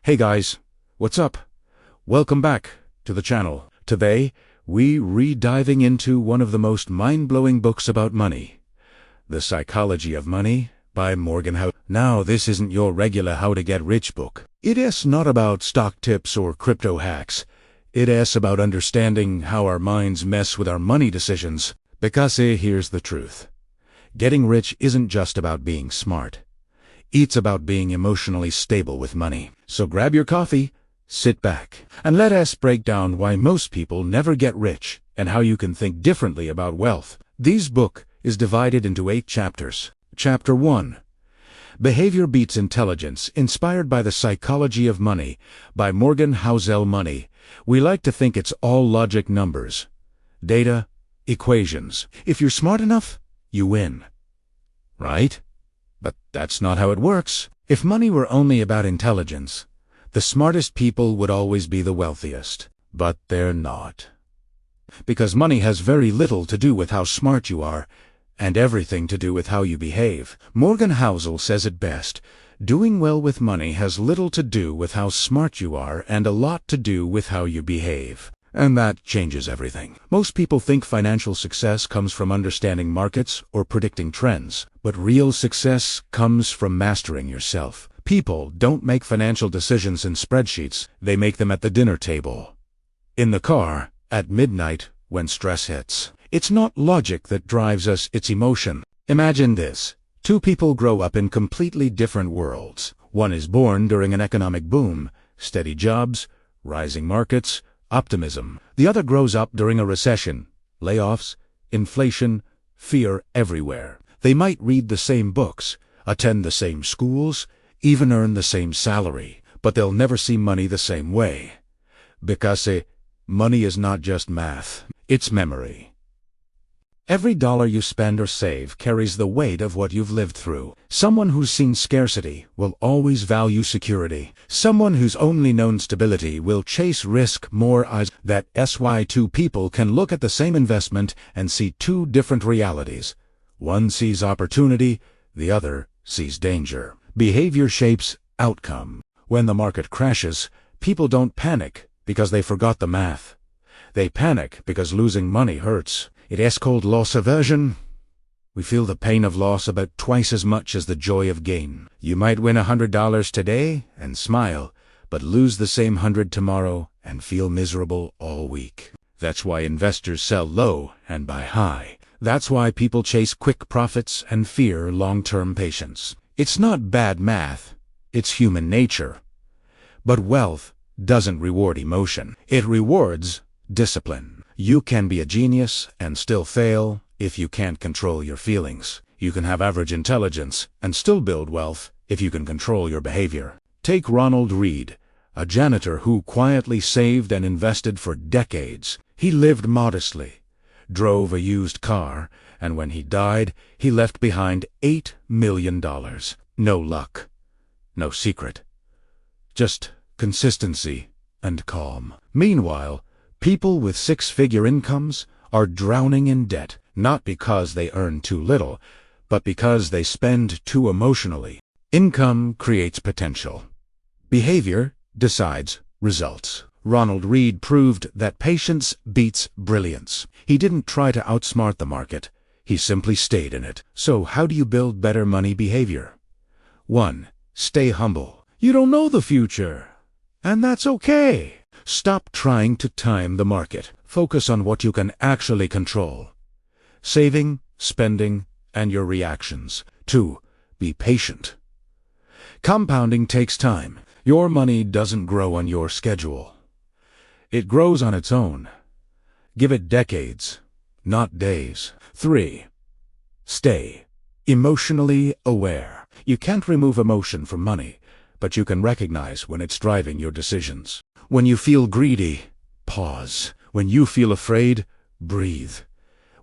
Hey guys, what's up? Welcome back to the channel. Today, we re-diving into one of the most mind-blowing books about money. The Psychology of Money by Morgan Housel. Now, this isn't your regular how to get rich book. It is not about stock tips or crypto hacks. It is about understanding how our minds mess with our money decisions. Because here's the truth. Getting rich isn't just about being smart. It's about being emotionally stable with money. So grab your coffee, sit back, and let us break down why most people never get rich and how you can think differently about wealth. This book is divided into 8 chapters. Chapter 1. Behavior Beats Intelligence, inspired by the Psychology of Money by Morgan Housel. Money. We like to think it's all logic, numbers, data, equations. If you're smart enough, you win. Right? But that's not how it works. If money were only about intelligence, the smartest people would always be the wealthiest. But they're not. Because money has very little to do with how smart you are, and everything to do with how you behave. Morgan Housel says it best: doing well with money has little to do with how smart you are and a lot to do with how you behave. And that changes everything. Most people think financial success comes from understanding markets or predicting trends, but real success comes from mastering yourself. People don't make financial decisions in spreadsheets, they make them at the dinner table, in the car, at midnight, when stress hits. It's not logic that drives us, it's emotion. Imagine this. 2 people grow up in completely different worlds. One is born during an economic boom, steady jobs, rising markets, optimism. The other grows up during a recession, layoffs, inflation, fear everywhere. They might read the same books, attend the same schools, even earn the same salary, but they'll never see money the same way. Because money is not just math, it's memory. Every dollar you spend or save carries the weight of what you've lived through. Someone who's seen scarcity will always value security. Someone who's only known stability will chase risk more. That's why 2 people can look at the same investment and see 2 different realities. One sees opportunity, the other sees danger. Behavior shapes outcome. When the market crashes, people don't panic because they forgot the math. They panic because losing money hurts. It is called loss aversion. We feel the pain of loss about twice as much as the joy of gain. You might win $100 today and smile, but lose the same 100 tomorrow and feel miserable all week. That's why investors sell low and buy high. That's why people chase quick profits and fear long-term patience. It's not bad math, it's human nature. But wealth doesn't reward emotion. It rewards discipline. You can be a genius and still fail if you can't control your feelings. You can have average intelligence and still build wealth if you can control your behavior. Take Ronald Read, a janitor who quietly saved and invested for decades. He lived modestly, drove a used car, and when he died, he left behind $8 million. No luck, no secret, just consistency and calm. Meanwhile, people with 6-figure incomes are drowning in debt, not because they earn too little, but because they spend too emotionally. Income creates potential. Behavior decides results. Ronald Read proved that patience beats brilliance. He didn't try to outsmart the market. He simply stayed in it. So how do you build better money behavior? 1. Stay humble. You don't know the future, and that's okay. Stop trying to time the market. Focus on what you can actually control. Saving, spending, and your reactions. 2. Be patient. Compounding takes time. Your money doesn't grow on your schedule. It grows on its own. Give it decades, not days. 3. Stay emotionally aware. You can't remove emotion from money, but you can recognize when it's driving your decisions. When you feel greedy, pause. When you feel afraid, breathe.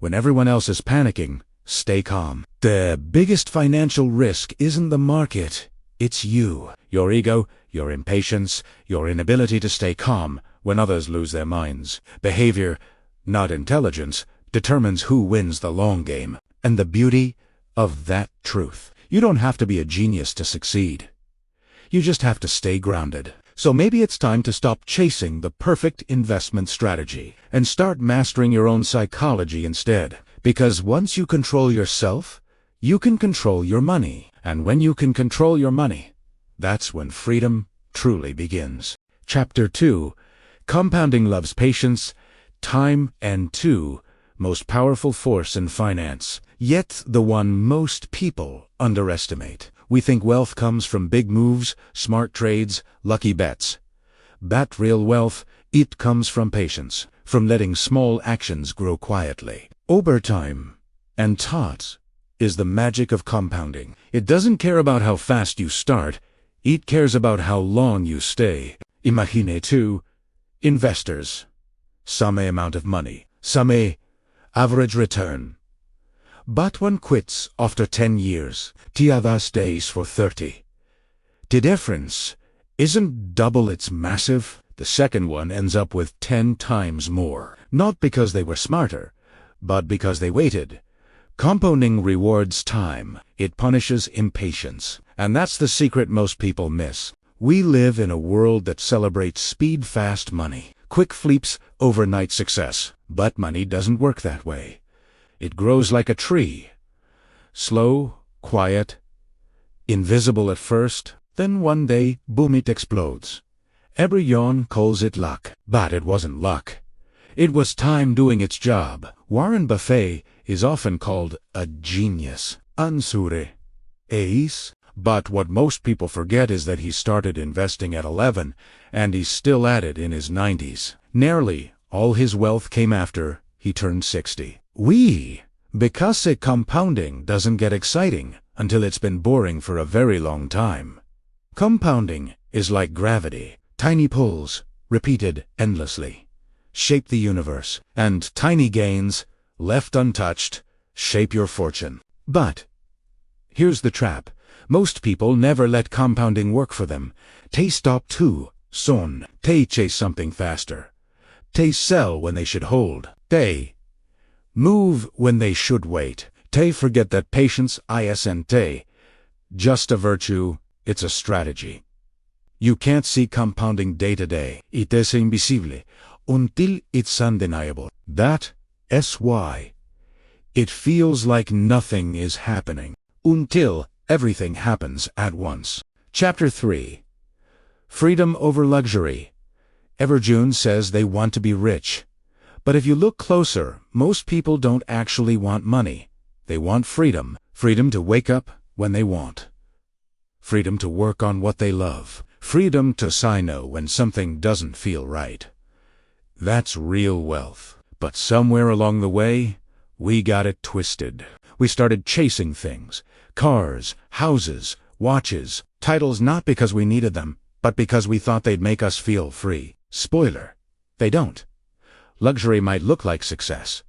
When everyone else is panicking, stay calm. The biggest financial risk isn't the market, it's you. Your ego, your impatience, your inability to stay calm when others lose their minds. Behavior, not intelligence, determines who wins the long game. And the beauty of that truth: you don't have to be a genius to succeed. You just have to stay grounded. So maybe it's time to stop chasing the perfect investment strategy and start mastering your own psychology instead. Because once you control yourself, you can control your money. And when you can control your money, that's when freedom truly begins. Chapter 2. Compounding loves patience, time, and most powerful force in finance. Yet the one most people underestimate. We think wealth comes from big moves, smart trades, lucky bets. But real wealth, it comes from patience, from letting small actions grow quietly. Over time, and taught, is the magic of compounding. It doesn't care about how fast you start, it cares about how long you stay. Imagine two investors. Some amount of money, some average return. But one quits after 10 years, the other stays for 30. The difference isn't double, it's massive. The second one ends up with 10 times more. Not because they were smarter, but because they waited. Compounding rewards time. It punishes impatience. And that's the secret most people miss. We live in a world that celebrates speed, fast money, quick flips, overnight success. But money doesn't work that way. It grows like a tree. Slow, quiet, invisible at first, then one day, boom, it explodes. Everyone calls it luck. But it wasn't luck. It was time doing its job. Warren Buffett is often called a genius. Ansure. Ace. But what most people forget is that he started investing at 11, and he's still at it in his 90s. Nearly all his wealth came after he turned 60. Because compounding doesn't get exciting until it's been boring for a very long time. Compounding is like gravity. Tiny pulls, repeated endlessly, shape the universe, and tiny gains, left untouched, shape your fortune. But here's the trap. Most people never let compounding work for them. They stop too soon. They chase something faster. They sell when they should hold. They move when they should wait. They forget that patience isn't just a virtue, it's a strategy. You can't see compounding day to day. It is invisible until it's undeniable. That is why it feels like nothing is happening until everything happens at once. Chapter 3. Freedom over luxury. Everjune says they want to be rich. But if you look closer, most people don't actually want money. They want freedom. Freedom to wake up when they want. Freedom to work on what they love. Freedom to say no when something doesn't feel right. That's real wealth. But somewhere along the way, we got it twisted. We started chasing things. Cars, houses, watches, titles, not because we needed them, but because we thought they'd make us feel free. Spoiler, they don't. Luxury might look like success,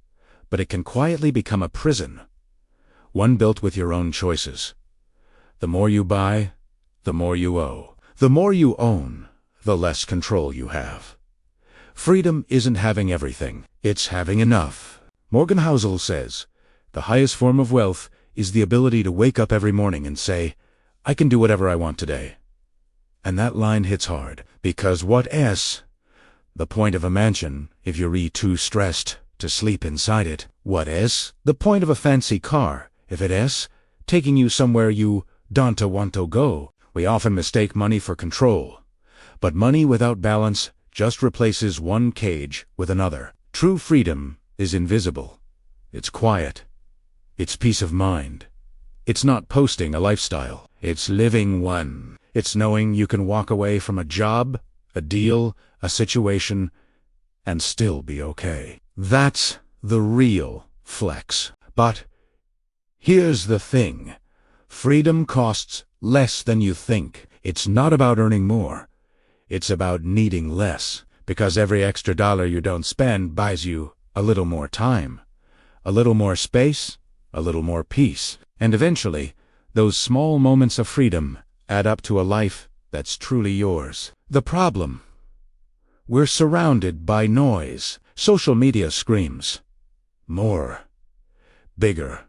but it can quietly become a prison. One built with your own choices. The more you buy, the more you owe. The more you own, the less control you have. Freedom isn't having everything, it's having enough. Morgan Housel says, the highest form of wealth is the ability to wake up every morning and say, I can do whatever I want today. And that line hits hard, because what is the point of a mansion if you're too stressed to sleep inside it? What is the point of a fancy car if it is taking you somewhere you don't want to go? We often mistake money for control, but money without balance just replaces one cage with another. True freedom is invisible. It's quiet. It's peace of mind. It's not posting a lifestyle. It's living one. It's knowing you can walk away from a job, a deal, a situation, and still be okay. That's the real flex. But here's the thing. Freedom costs less than you think. It's not about earning more. It's about needing less, because every extra dollar you don't spend buys you a little more time, a little more space, a little more peace. And eventually, those small moments of freedom add up to a life that's truly yours. The problem? We're surrounded by noise. Social media screams more, bigger,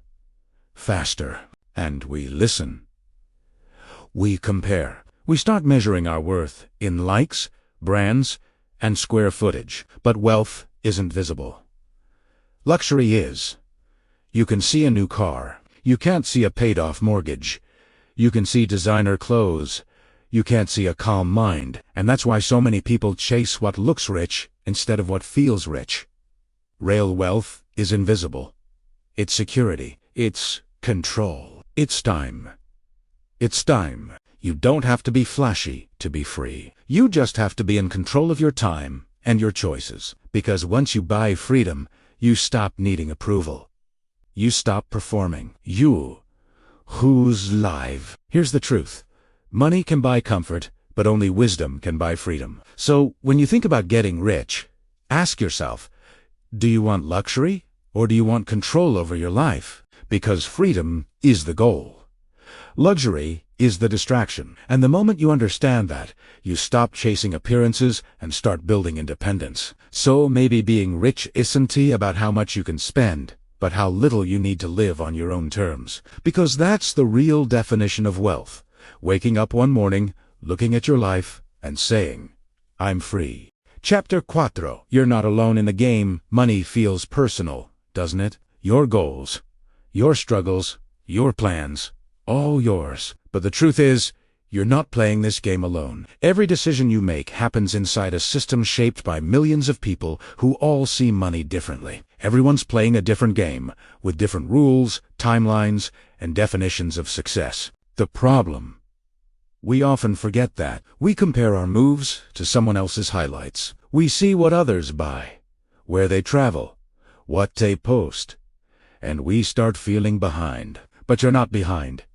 faster. And we listen. We compare. We start measuring our worth in likes, brands, and square footage, but wealth isn't visible. Luxury is. You can see a new car. You can't see a paid-off mortgage. You can see designer clothes. You can't see a calm mind, and that's why so many people chase what looks rich instead of what feels rich. Real wealth is invisible. It's security. It's control. It's time. It's time. You don't have to be flashy to be free. You just have to be in control of your time and your choices. Because once you buy freedom, you stop needing approval. You stop performing. Who's live? Here's the truth. Money can buy comfort, but only wisdom can buy freedom. So when you think about getting rich, ask yourself, do you want luxury or do you want control over your life? Because freedom is the goal. Luxury is the distraction. And the moment you understand that, you stop chasing appearances and start building independence. So maybe being rich isn't about how much you can spend, but how little you need to live on your own terms. Because that's the real definition of wealth. Waking up one morning, looking at your life, and saying, I'm free. Chapter 4. You're not alone in the game. Money feels personal, doesn't it? Your goals, your struggles, your plans, all yours. But the truth is, you're not playing this game alone. Every decision you make happens inside a system shaped by millions of people who all see money differently. Everyone's playing a different game, with different rules, timelines, and definitions of success. The problem: we often forget that. We compare our moves to someone else's highlights. We see what others buy, where they travel, what they post, and we start feeling behind. But you're not behind.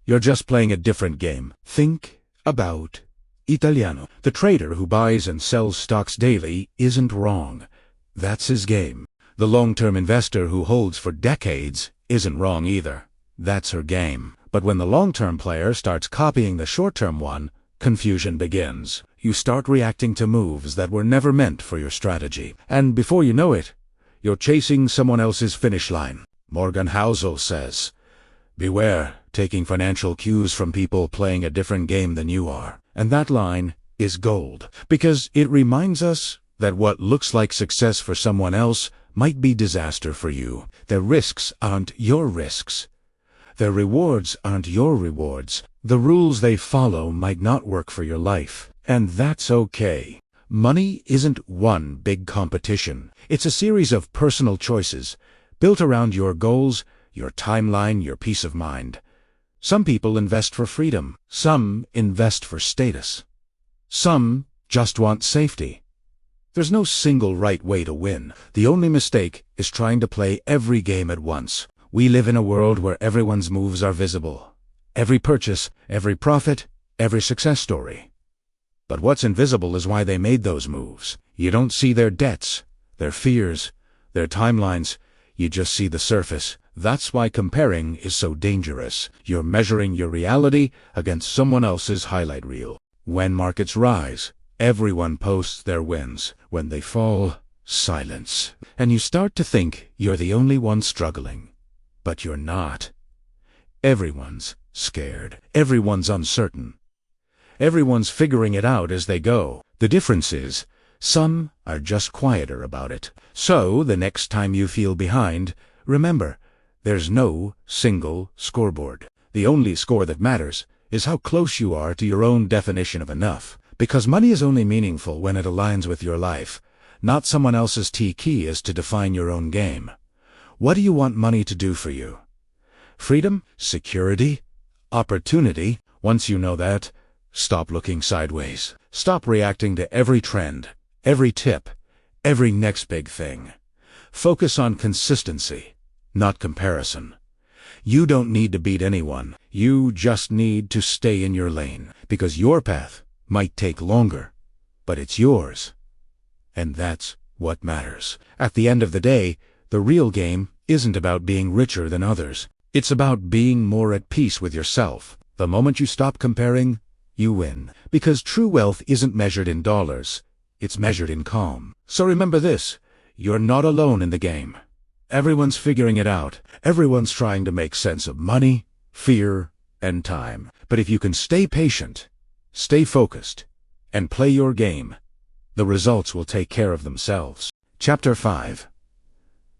You're just playing a different game. Think about Italiano. The trader who buys and sells stocks daily isn't wrong. That's his game. The long-term investor who holds for decades isn't wrong either. That's her game. But when the long-term player starts copying the short-term one, confusion begins. You start reacting to moves that were never meant for your strategy. And before you know it, you're chasing someone else's finish line. Morgan Housel says, beware taking financial cues from people playing a different game than you are. And that line is gold, because it reminds us that what looks like success for someone else might be disaster for you. Their risks aren't your risks. Their rewards aren't your rewards. The rules they follow might not work for your life. And that's okay. Money isn't one big competition. It's a series of personal choices, built around your goals, your timeline, your peace of mind. Some people invest for freedom. Some invest for status. Some just want safety. There's no single right way to win. The only mistake is trying to play every game at once. We live in a world where everyone's moves are visible. Every purchase, every profit, every success story. But what's invisible is why they made those moves. You don't see their debts, their fears, their timelines. You just see the surface. That's why comparing is so dangerous. You're measuring your reality against someone else's highlight reel. When markets rise, everyone posts their wins. When they fall, silence. And you start to think you're the only one struggling. But you're not. Everyone's scared. Everyone's uncertain. Everyone's figuring it out as they go. The difference is, some are just quieter about it. So, the next time you feel behind, remember, there's no single scoreboard. The only score that matters is how close you are to your own definition of enough. Because money is only meaningful when it aligns with your life, not someone else's key is to define your own game. What do you want money to do for you? Freedom? Security? Opportunity? Once you know that, stop looking sideways. Stop reacting to every trend, every tip, every next big thing. Focus on consistency, not comparison. You don't need to beat anyone. You just need to stay in your lane, because your path might take longer, but it's yours. And that's what matters. At the end of the day, the real game isn't about being richer than others. It's about being more at peace with yourself. The moment you stop comparing, you win. Because true wealth isn't measured in dollars. It's measured in calm. So remember this, you're not alone in the game. Everyone's figuring it out. Everyone's trying to make sense of money, fear, and time. But if you can stay patient, Stay focused and play your game. The results will take care of themselves. Chapter 5.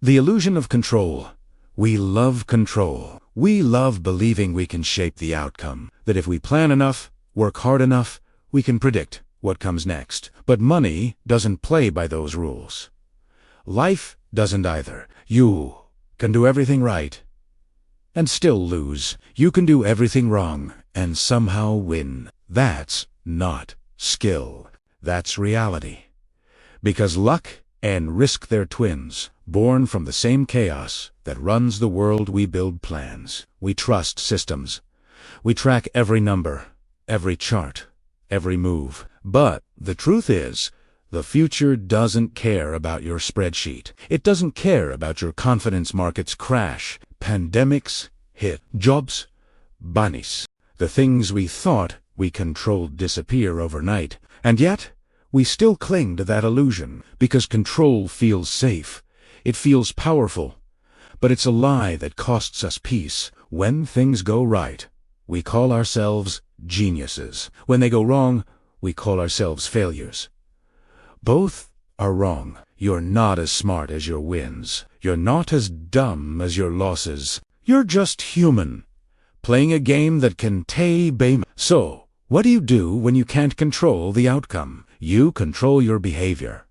The Illusion of Control. We love control. We love believing we can shape the outcome, that if we plan enough, work hard enough, we can predict what comes next. But money doesn't play by those rules. Life doesn't either. You can do everything right and still lose. You can do everything wrong and somehow win. That's not skill. That's reality. Because luck and risk, they're twins, born from the same chaos that runs the world. We build plans. We trust systems. We track every number, every chart, every move. But the truth is, the future doesn't care about your spreadsheet. It doesn't care about your confidence. Markets crash. Pandemics hit. Jobs vanish. The things we thought we controlled disappear overnight. And yet, we still cling to that illusion because control feels safe. It feels powerful. But it's a lie that costs us peace. When things go right, we call ourselves geniuses. When they go wrong, we call ourselves failures. Both are wrong. You're not as smart as your wins. You're not as dumb as your losses. You're just human, playing a game that can be. So, what do you do when you can't control the outcome? You control your behavior.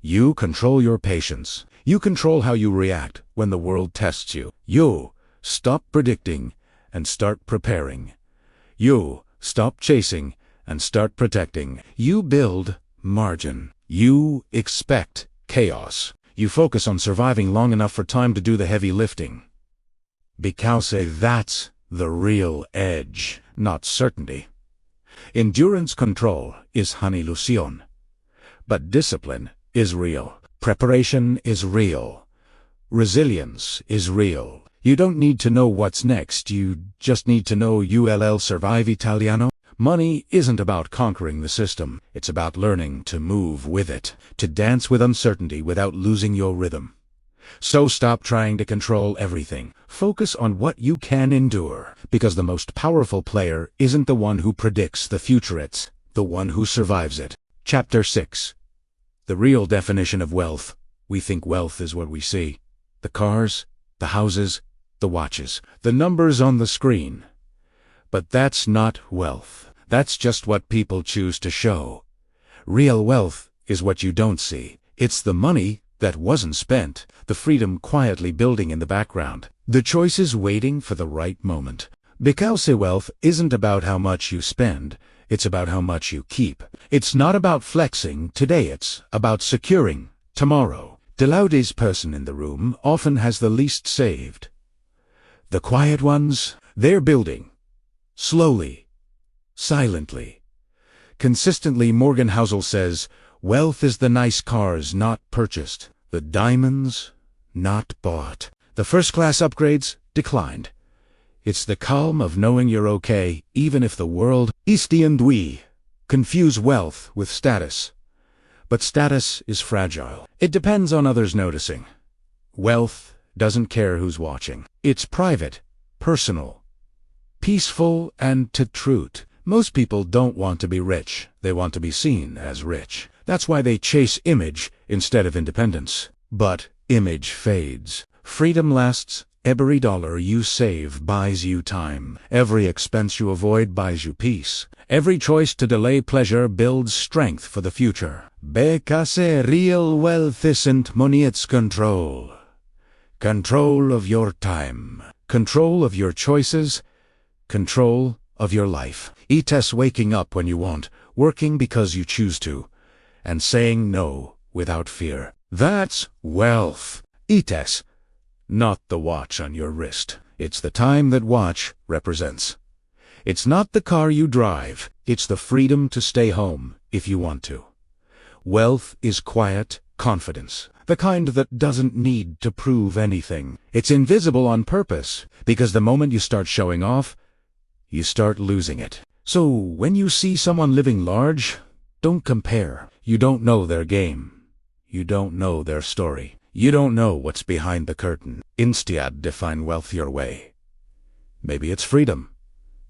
You control your patience. You control how you react when the world tests you. You stop predicting and start preparing. You stop chasing and start protecting. You build margin. You expect chaos. You focus on surviving long enough for time to do the heavy lifting. Because that's the real edge, not certainty. Endurance control is hallucination. But discipline is real. Preparation is real. Resilience is real. You don't need to know what's next. You just need to know you'll survive. Italiano. Money isn't about conquering the system. It's about learning to move with it, to dance with uncertainty without losing your rhythm. So stop trying to control everything. Focus on what you can endure, because the most powerful player isn't the one who predicts the future, it's the one who survives it. Chapter 6. The real definition of wealth. We think wealth is what we see. The cars, the houses, the watches, the numbers on the screen. But that's not wealth. That's just what people choose to show. Real wealth is what you don't see. It's the money that wasn't spent, the freedom quietly building in the background, the choices waiting for the right moment. Because wealth isn't about how much you spend, it's about how much you keep. It's not about flexing today, it's about securing tomorrow. The loudest person in the room often has the least saved. The quiet ones, they're building. Slowly. Silently. Consistently. Morgan Housel says, wealth is the nice cars not purchased, the diamonds not bought, the first-class upgrades declined. It's the calm of knowing you're okay, even if the world and we confuse wealth with status. But status is fragile. It depends on others noticing. Wealth doesn't care who's watching. It's private, personal, peaceful, and to truth. Most people don't want to be rich. They want to be seen as rich. That's why they chase image instead of independence. But image fades. Freedom lasts. Every dollar you save buys you time. Every expense you avoid buys you peace. Every choice to delay pleasure builds strength for the future. Because real wealth isn't money, it's control. Control of your time. Control of your choices. Control of your life. It's waking up when you want, working because you choose to, and saying no without fear. That's wealth. It's not the watch on your wrist. It's the time that watch represents. It's not the car you drive. It's the freedom to stay home if you want to. Wealth is quiet confidence. The kind that doesn't need to prove anything. It's invisible on purpose, because the moment you start showing off, you start losing it. So when you see someone living large, don't compare. You don't know their game. You don't know their story. You don't know what's behind the curtain. Instead, define wealth your way. Maybe it's freedom.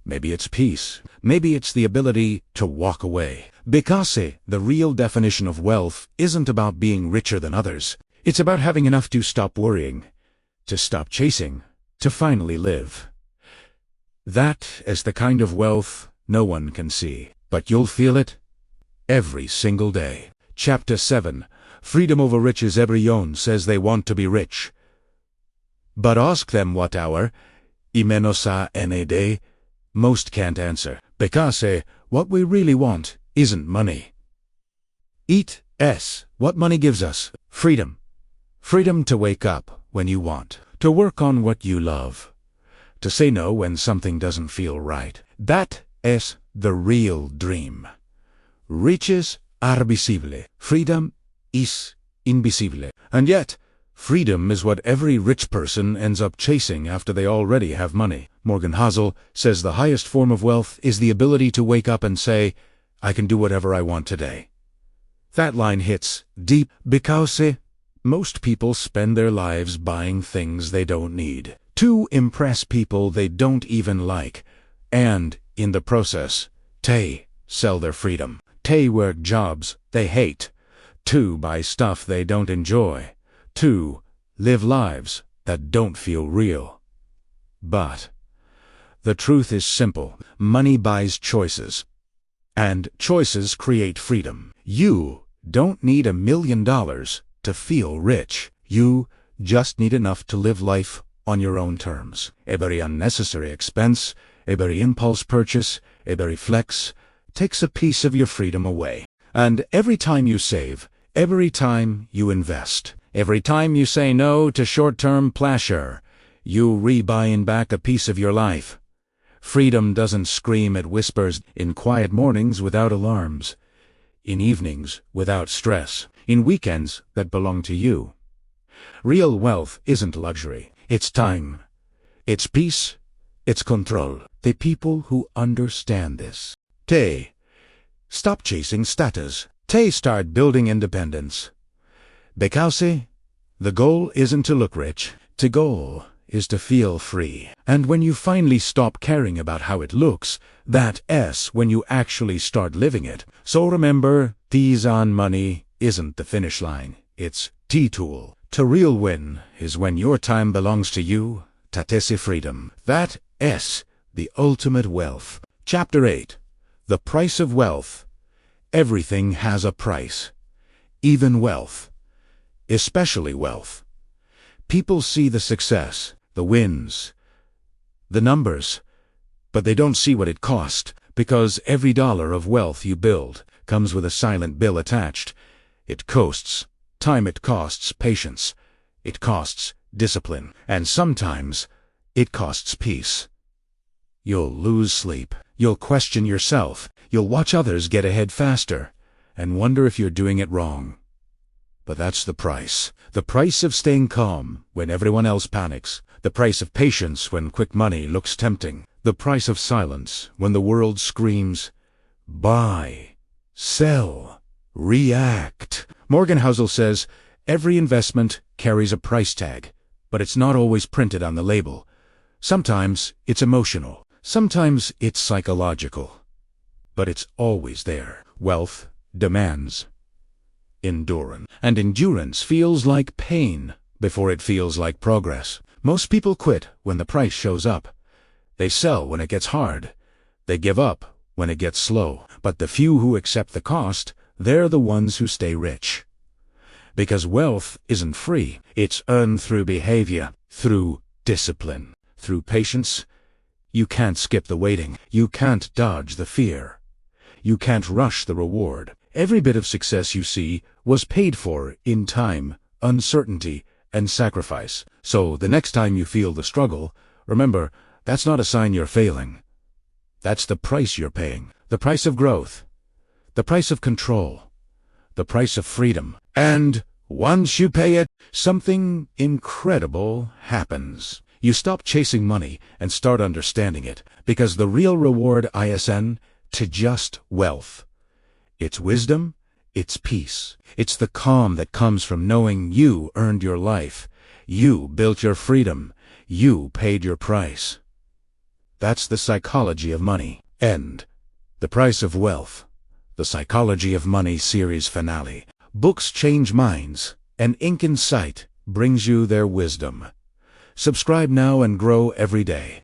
Maybe it's peace. Maybe it's the ability to walk away. Because the real definition of wealth isn't about being richer than others. It's about having enough to stop worrying, to stop chasing, to finally live. That is the kind of wealth no one can see, but you'll feel it every single day. Chapter 7. Freedom over riches. Everyone says they want to be rich. But ask them what hour, y menos a day. Most can't answer, because what we really want isn't money. What money gives us: freedom. Freedom to wake up when you want, to work on what you love, to say no when something doesn't feel right. That is the real dream. Riches are visible. Freedom is invisible. And yet, freedom is what every rich person ends up chasing after they already have money. Morgan Housel says the highest form of wealth is the ability to wake up and say, I can do whatever I want today. That line hits deep because most people spend their lives buying things they don't need, to impress people they don't even like, and, in the process, they sell their freedom. They work jobs they hate, to buy stuff they don't enjoy, to live lives that don't feel real. But the truth is simple. Money buys choices, and choices create freedom. You don't need $1 million to feel rich. You just need enough to live life on your own terms. Every unnecessary expense, every impulse purchase, every flex takes a piece of your freedom away. And every time you save, every time you invest, every time you say no to short-term pleasure, you re-buying back a piece of your life. Freedom doesn't scream, it whispers in quiet mornings without alarms, in evenings without stress, in weekends that belong to you. Real wealth isn't luxury, it's time, it's peace, it's control. The people who understand this, they stop chasing status. They start building independence. Because the goal isn't to look rich, the goal is to feel free. And when you finally stop caring about how it looks, that is when you actually start living it. So remember, tease on money isn't the finish line, it's the tool. The real win is when your time belongs to you, that is freedom. That is the ultimate wealth. Chapter 8. The price of wealth. Everything has a price. Even wealth. Especially wealth. People see the success, the wins, the numbers, but they don't see what it cost, because every dollar of wealth you build comes with a silent bill attached. It costs time, it costs patience, it costs discipline, and sometimes it costs peace. You'll lose sleep, you'll question yourself, you'll watch others get ahead faster, and wonder if you're doing it wrong. But that's the price of staying calm when everyone else panics, the price of patience when quick money looks tempting, the price of silence when the world screams, buy, sell, react. Morgan Housel says, every investment carries a price tag, but it's not always printed on the label. Sometimes it's emotional, sometimes it's psychological, but it's always there. Wealth demands endurance, and endurance feels like pain before it feels like progress. Most people quit when the price shows up. They sell when it gets hard. They give up when it gets slow. But the few who accept the cost, they're the ones who stay rich. Because wealth isn't free. It's earned through behavior, through discipline, through patience. You can't skip the waiting. You can't dodge the fear. You can't rush the reward. Every bit of success you see was paid for in time, uncertainty, and sacrifice. So the next time you feel the struggle, remember, that's not a sign you're failing. That's the price you're paying. The price of growth. The price of control. The price of freedom. And once you pay it, something incredible happens. You stop chasing money and start understanding it, because the real reward isn't to just wealth. It's wisdom, it's peace, it's the calm that comes from knowing you earned your life, you built your freedom, you paid your price. That's the psychology of money. End. The Price of Wealth. The Psychology of Money series finale. Books change minds, and Ink in Sight brings you their wisdom. Subscribe now and grow every day.